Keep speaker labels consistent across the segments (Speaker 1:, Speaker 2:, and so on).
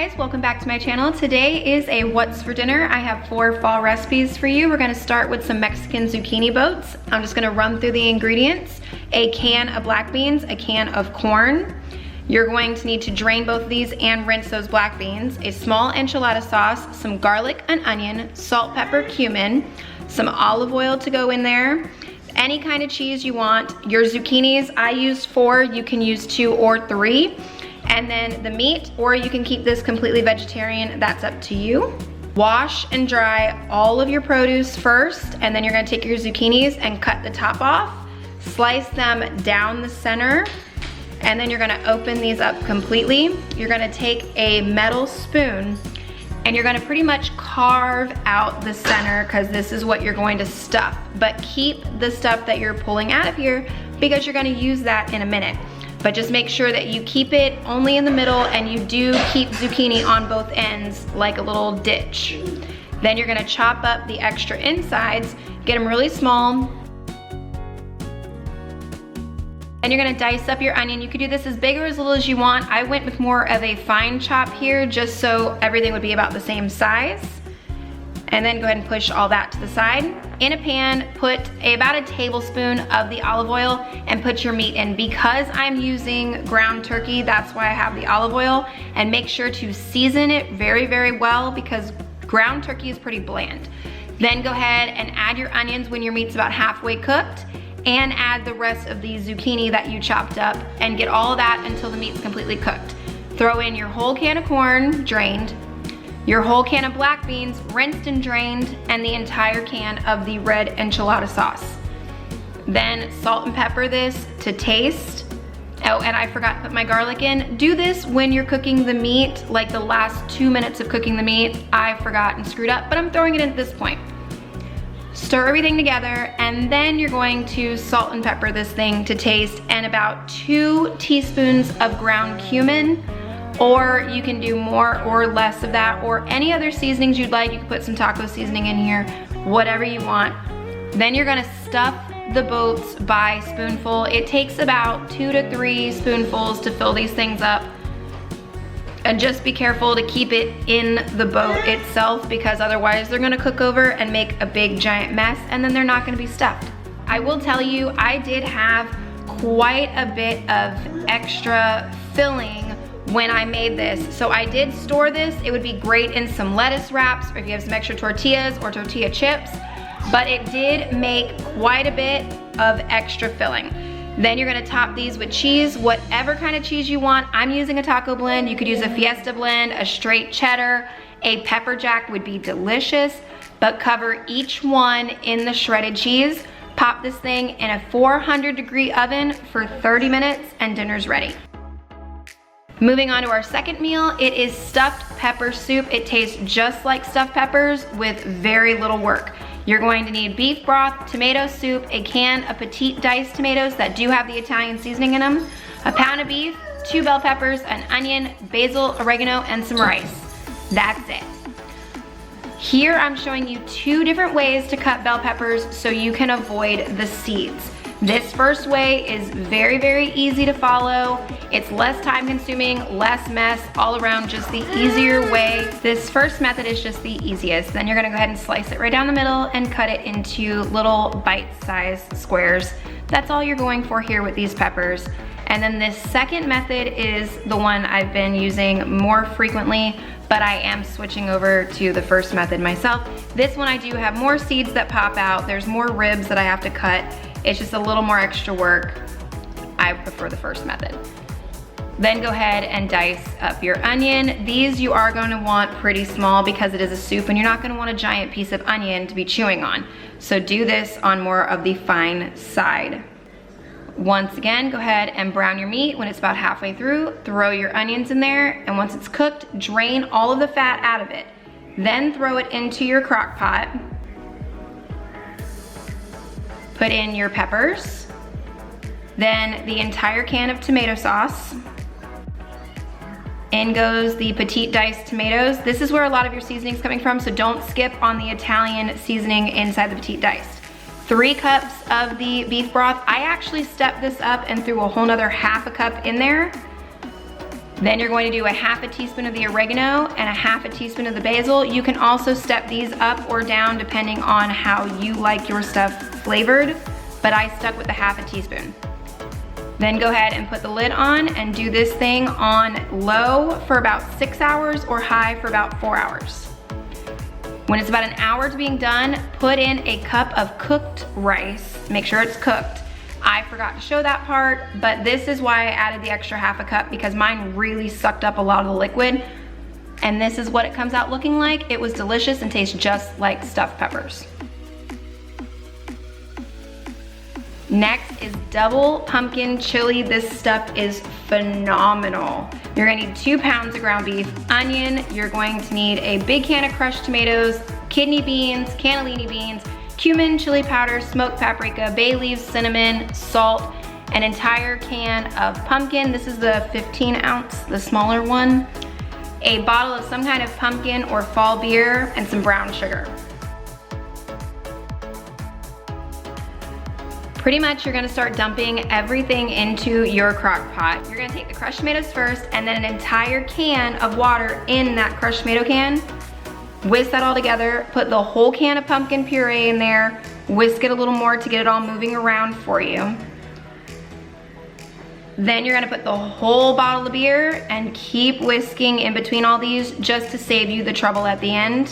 Speaker 1: guys, welcome back to my channel. Today is a what's for dinner. I have 4 fall recipes for you. We're gonna start with some Mexican zucchini boats. I'm just gonna run through the ingredients. A can of black beans, a can of corn. You're going to need to drain both of these and rinse those black beans. A small enchilada sauce, some garlic and onion, salt, pepper, cumin, some olive oil to go in there. Any kind of cheese you want. Your zucchinis, I used 4, you can use 2 or 3. And then the meat, or you can keep this completely vegetarian, that's up to you. Wash and dry all of your produce first, and then you're gonna take your zucchinis and cut the top off, slice them down the center, and then you're gonna open these up completely. You're gonna take a metal spoon and you're gonna pretty much carve out the center, because this is what you're going to stuff. But keep the stuff that you're pulling out of here because you're gonna use that in a minute. But just make sure that you keep it only in the middle, and you do keep zucchini on both ends like a little ditch. Then you're gonna chop up the extra insides, get them really small. And you're gonna dice up your onion. You could do this as big or as little as you want. I went with more of a fine chop here just so everything would be about the same size. And then go ahead and push all that to the side. In a pan, put about a tablespoon of the olive oil and put your meat in. Because I'm using ground turkey, that's why I have the olive oil. And make sure to season it very, very well, because ground turkey is pretty bland. Then go ahead and add your onions when your meat's about halfway cooked, and add the rest of the zucchini that you chopped up, and get all of that until the meat's completely cooked. Throw in your whole can of corn, drained, your whole can of black beans, rinsed and drained, and the entire can of the red enchilada sauce. Then salt and pepper this to taste. Oh, and I forgot to put my garlic in. Do this when you're cooking the meat, like the last 2 minutes of cooking the meat. I forgot and screwed up, but I'm throwing it in at this point. Stir everything together, and then you're going to salt and pepper this thing to taste, and about 2 teaspoons of ground cumin. Or you can do more or less of that, or any other seasonings you'd like. You can put some taco seasoning in here, whatever you want. Then you're gonna stuff the boats by spoonful. It takes about 2 to 3 spoonfuls to fill these things up. And just be careful to keep it in the boat itself, because otherwise they're gonna cook over and make a big giant mess, and then they're not gonna be stuffed. I will tell you, I did have quite a bit of extra filling when I made this. So I did store this. It would be great in some lettuce wraps, or if you have some extra tortillas or tortilla chips, but it did make quite a bit of extra filling. Then you're gonna top these with cheese, whatever kind of cheese you want. I'm using a taco blend. You could use a Fiesta blend, a straight cheddar, a pepper jack would be delicious, but cover each one in the shredded cheese. Pop this thing in a 400-degree oven for 30 minutes and dinner's ready. Moving on to our second meal, it is stuffed pepper soup. It tastes just like stuffed peppers with very little work. You're going to need beef broth, tomato soup, a can of petite diced tomatoes that do have the Italian seasoning in them, a pound of beef, 2 bell peppers, an onion, basil, oregano, and some rice. That's it. Here I'm showing you 2 different ways to cut bell peppers so you can avoid the seeds. This first way is very, very easy to follow. It's less time consuming, less mess, all around just the easier way. This first method is just the easiest. Then you're gonna go ahead and slice it right down the middle and cut it into little bite-sized squares. That's all you're going for here with these peppers. And then this second method is the one I've been using more frequently, but I am switching over to the first method myself. This one I do have more seeds that pop out. There's more ribs that I have to cut. It's just a little more extra work. I prefer the first method. Then go ahead and dice up your onion. These you are going to want pretty small because it is a soup, and you're not going to want a giant piece of onion to be chewing on. So do this on more of the fine side. Once again, go ahead and brown your meat. When it's about halfway through, throw your onions in there, and once it's cooked, drain all of the fat out of it. Then throw it into your crock pot. Put in your peppers, then the entire can of tomato sauce. In goes the petite diced tomatoes. This is where a lot of your seasoning's coming from, so don't skip on the Italian seasoning inside the petite diced. 3 cups of the beef broth. I actually stepped this up and threw a whole nother half a cup in there. Then you're going to do a half a teaspoon of the oregano and a half a teaspoon of the basil. You can also step these up or down depending on how you like your stuff flavored, but I stuck with the half a teaspoon. Then go ahead and put the lid on and do this thing on low for about 6 hours or high for about 4 hours. When it's about an hour to being done, put in a cup of cooked rice. Make sure it's cooked. I forgot to show that part, but this is why I added the extra half a cup, because mine really sucked up a lot of the liquid. And this is what it comes out looking like. It was delicious and tastes just like stuffed peppers. Next is double pumpkin chili. This stuff is phenomenal. You're gonna need 2 pounds of ground beef, onion, you're going to need a big can of crushed tomatoes, kidney beans, cannellini beans, cumin, chili powder, smoked paprika, bay leaves, cinnamon, salt, an entire can of pumpkin. This is the 15 ounce, the smaller one. A bottle of some kind of pumpkin or fall beer, and some brown sugar. Pretty much you're gonna start dumping everything into your crock pot. You're gonna take the crushed tomatoes first and then an entire can of water in that crushed tomato can. Whisk that all together, put the whole can of pumpkin puree in there, whisk it a little more to get it all moving around for you. Then you're gonna put the whole bottle of beer and keep whisking in between all these just to save you the trouble at the end.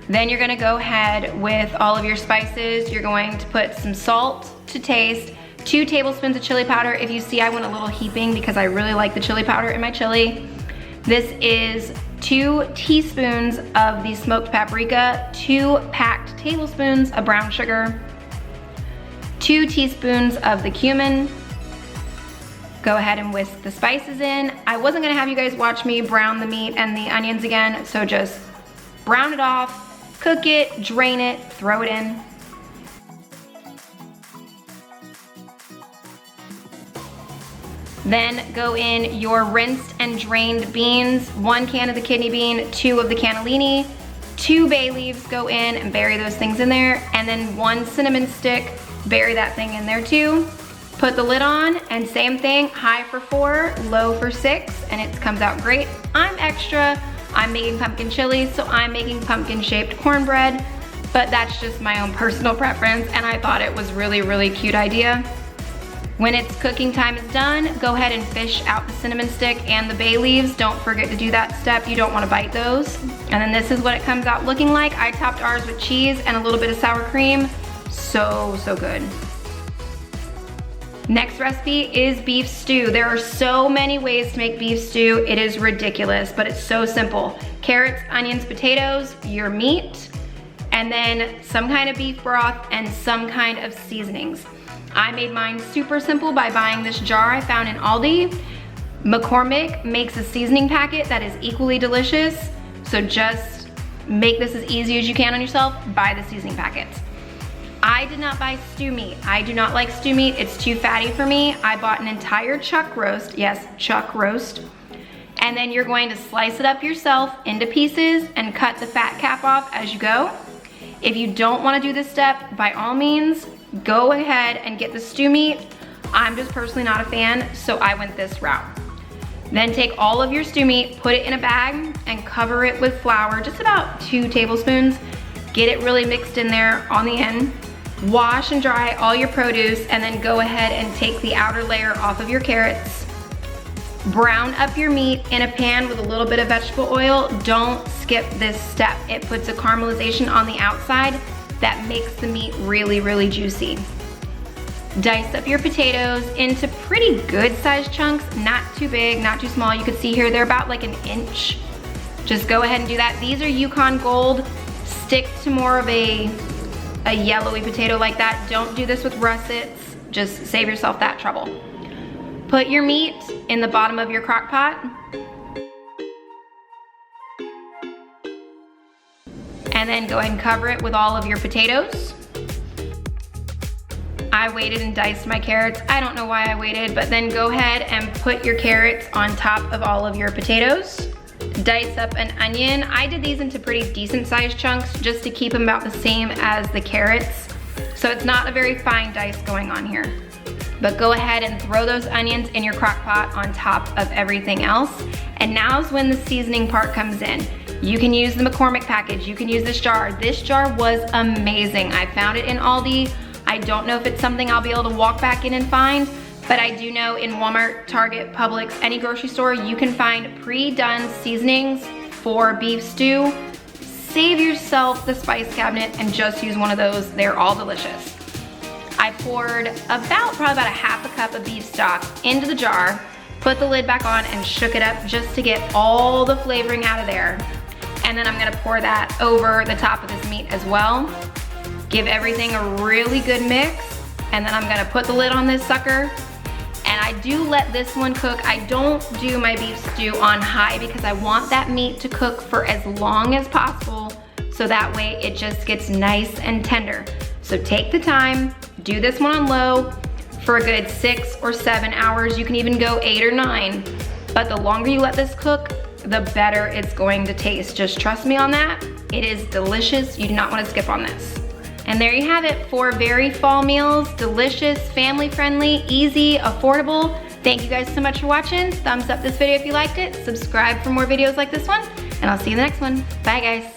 Speaker 1: Then you're gonna go ahead with all of your spices. You're going to put some salt to taste, 2 tablespoons of chili powder. If you see, I went a little heaping because I really like the chili powder in my chili. This is 2 teaspoons of the smoked paprika, 2 packed tablespoons of brown sugar, 2 teaspoons of the cumin. Go ahead and whisk the spices in. I wasn't gonna have you guys watch me brown the meat and the onions again, so just brown it off, cook it, drain it, throw it in. Then go in your rinsed and drained beans, 1 can of the kidney bean, 2 of the cannellini, 2 bay leaves, go in and bury those things in there, and then 1 cinnamon stick, bury that thing in there too. Put the lid on and same thing, high for 4, low for 6, and it comes out great. I'm extra, I'm making pumpkin chili, so I'm making pumpkin shaped cornbread, but that's just my own personal preference, and I thought it was really, really cute idea. When its cooking time is done, go ahead and fish out the cinnamon stick and the bay leaves. Don't forget to do that step. You don't want to bite those. And then this is what it comes out looking like. I topped ours with cheese and a little bit of sour cream. So, so good. Next recipe is beef stew. There are so many ways to make beef stew. It is ridiculous, but it's so simple. Carrots, onions, potatoes, your meat, and then some kind of beef broth and some kind of seasonings. I made mine super simple by buying this jar I found in Aldi. McCormick makes a seasoning packet that is equally delicious, so just make this as easy as you can on yourself. Buy the seasoning packets. I did not buy stew meat. I do not like stew meat. It's too fatty for me. I bought an entire chuck roast. Yes, chuck roast. And then you're going to slice it up yourself into pieces and cut the fat cap off as you go. If you don't want to do this step, by all means, go ahead and get the stew meat. I'm just personally not a fan, so I went this route. Then take all of your stew meat, put it in a bag, and cover it with flour, just about 2 tablespoons. Get it really mixed in there on the end. Wash and dry all your produce, and then go ahead and take the outer layer off of your carrots. Brown up your meat in a pan with a little bit of vegetable oil. Don't skip this step. It puts a caramelization on the outside that makes the meat really, really juicy. Dice up your potatoes into pretty good sized chunks, not too big, not too small. You can see here, they're about like 1 inch. Just go ahead and do that. These are Yukon Gold. Stick to more of a yellowy potato like that. Don't do this with russets. Just save yourself that trouble. Put your meat in the bottom of your crock pot. And then go ahead and cover it with all of your potatoes. I waited and diced my carrots. I don't know why I waited, but then go ahead and put your carrots on top of all of your potatoes. Dice up an onion. I did these into pretty decent sized chunks just to keep them about the same as the carrots. So it's not a very fine dice going on here. But go ahead and throw those onions in your crock pot on top of everything else. And now's when the seasoning part comes in. You can use the McCormick package, you can use this jar. This jar was amazing. I found it in Aldi. I don't know if it's something I'll be able to walk back in and find, but I do know in Walmart, Target, Publix, any grocery store, you can find pre-done seasonings for beef stew. Save yourself the spice cabinet and just use one of those. They're all delicious. I poured probably about a half a cup of beef stock into the jar, put the lid back on and shook it up just to get all the flavoring out of there. And then I'm gonna pour that over the top of this meat as well. Give everything a really good mix. And then I'm gonna put the lid on this sucker. And I do let this one cook. I don't do my beef stew on high because I want that meat to cook for as long as possible, so that way it just gets nice and tender. So take the time, do this one on low for a good 6 or 7 hours. You can even go 8 or 9. But the longer you let this cook, the better it's going to taste. Just trust me on that. It is delicious. You do not want to skip on this. And there you have it, 4 very fall meals, delicious, family friendly, easy, affordable. Thank you guys so much for watching. Thumbs up this video if you liked it. Subscribe for more videos like this one, and I'll see you in the next one. Bye guys.